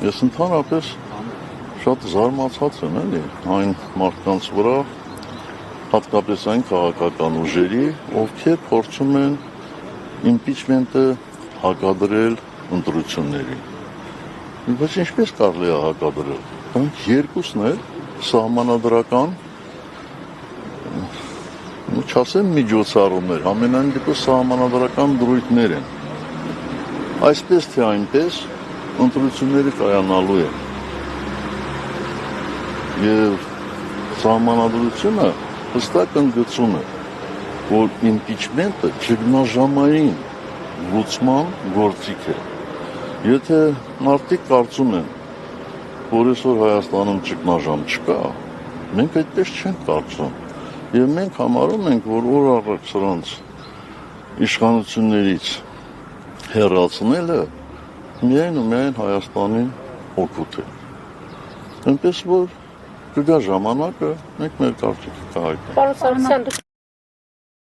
Ես ընդհանրապես շատ զարմացած եմ էլի այն մարդկանց վրա, հատկապես այն քաղաքական ուժերի, ովքեր փորձում են իմպիչմենտը հակադրել ընտրություններին։ Բայց ինչպես կարելի է հակադրել։ Դրանք երկուսն էլ սահմանադրական, չասեմ միջոցառումներ, ամենայն դեպս սահմանադրական դրույթներ են։ Այսպես թե այնպես ընտրությունները կայանալու են։ Եվ սահմանադրությունը հստակ ընդգծում է, որ իմպիչմենտը ճգնաժամային լուծման գործիք է։ Եթե մարդիկ կարծում են, որ այսօր Հայաստանում ճգնաժամ չկա, մենք այդպես չենք կարծում։ Եվ մենք համարում ենք, որ օր առաջ սրանց իշխանություններից հեռացնելը միայն ու միայն Հայաստանի օգուտ է։ Այնպես որ կգա ժամանակը, մենք մեր կարծիքը կհայտնենք։ Պարոն Սարգսյան,